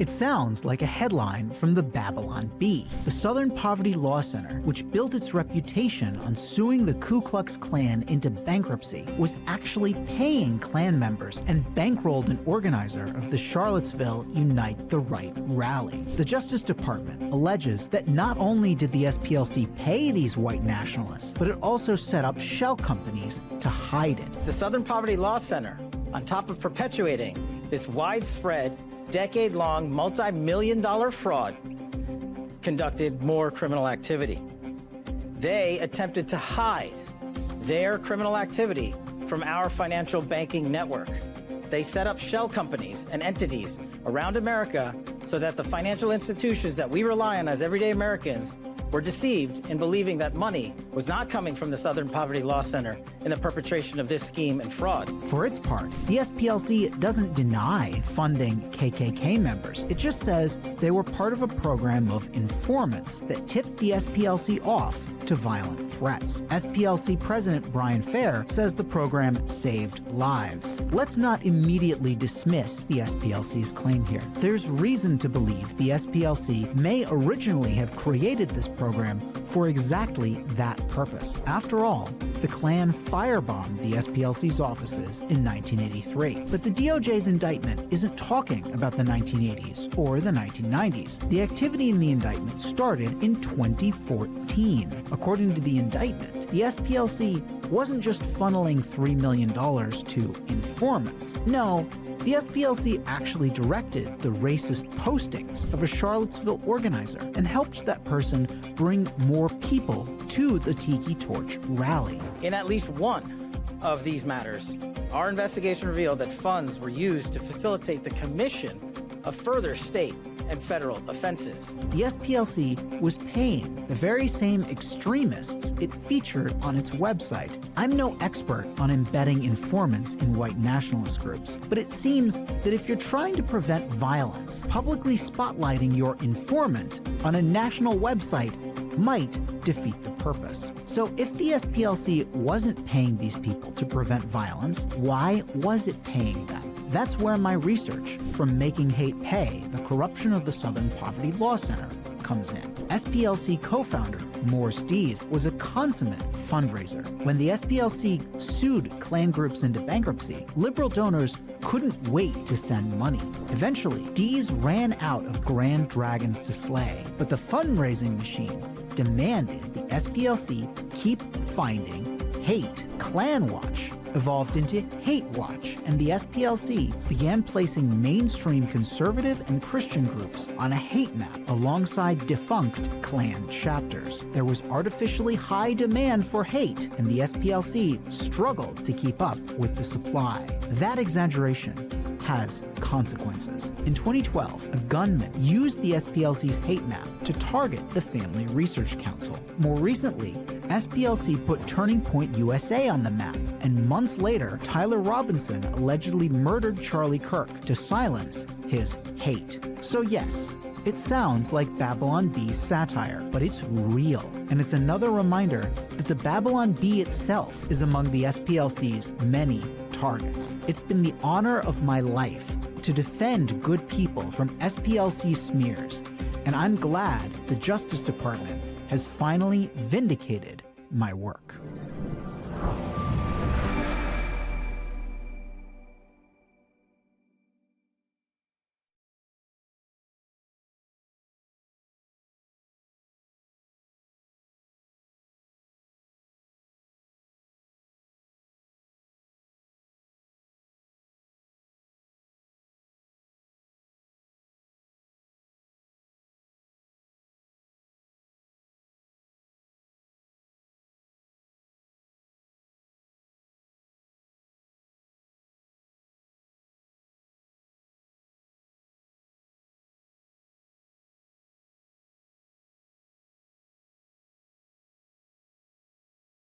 It sounds like a headline from the Babylon Bee. The Southern Poverty Law Center, which built its reputation on suing the Ku Klux Klan into bankruptcy, was actually paying Klan members and bankrolled an organizer of the Charlottesville Unite the Right rally. The Justice Department alleges that not only did the SPLC pay these white nationalists, but it also set up shell companies to hide it. The Southern Poverty Law Center, on top of perpetuating this widespread, decade-long, multi-million-dollar fraud, conducted more criminal activity. They attempted to hide their criminal activity from our financial banking network. They set up shell companies and entities around America so that the financial institutions that we rely on as everyday Americans were deceived in believing that money was not coming from the Southern Poverty Law Center in the perpetration of this scheme and fraud. For its part, the SPLC doesn't deny funding KKK members. It just says they were part of a program of informants that tipped the SPLC off to violent threats. SPLC President Brian Fair says the program saved lives. Let's not immediately dismiss the SPLC's claim here. There's reason to believe the SPLC may originally have created this program for exactly that purpose. After all, the Klan firebombed the SPLC's offices in 1983. But the DOJ's indictment isn't talking about the 1980s or the 1990s. The activity in the indictment started in 2014. According to the indictment, the SPLC wasn't just funneling $3 million to informants. No, the SPLC actually directed the racist postings of a Charlottesville organizer and helped that person bring more people to the Tiki Torch rally. In at least one of these matters, our investigation revealed that funds were used to facilitate the commission of further state and federal offenses. The SPLC was paying the very same extremists it featured on its website. I'm no expert on embedding informants in white nationalist groups, but it seems that if you're trying to prevent violence, publicly spotlighting your informant on a national website might defeat the purpose. So if the SPLC wasn't paying these people to prevent violence, why was it paying them? That's where my research from Making Hate Pay, the Corruption of the Southern Poverty Law Center, comes in. SPLC co-founder Morris Dees was a consummate fundraiser. When the SPLC sued Klan groups into bankruptcy, liberal donors couldn't wait to send money. Eventually, Dees ran out of grand dragons to slay, but the fundraising machine demanded the SPLC keep finding hate. Klan Watch evolved into Hate Watch, and the SPLC began placing mainstream conservative and Christian groups on a hate map alongside defunct Klan chapters. There was artificially high demand for hate, and the SPLC struggled to keep up with the supply. That exaggeration has consequences. In 2012, a gunman used the SPLC's hate map to target the Family Research Council. More recently, SPLC put Turning Point USA on the map, and months later, Tyler Robinson allegedly murdered Charlie Kirk to silence his hate. So yes, it sounds like Babylon Bee's satire, but it's real. And it's another reminder that the Babylon Bee itself is among the SPLC's many targets. It's been the honor of my life to defend good people from SPLC smears, and I'm glad the Justice Department has finally vindicated my work.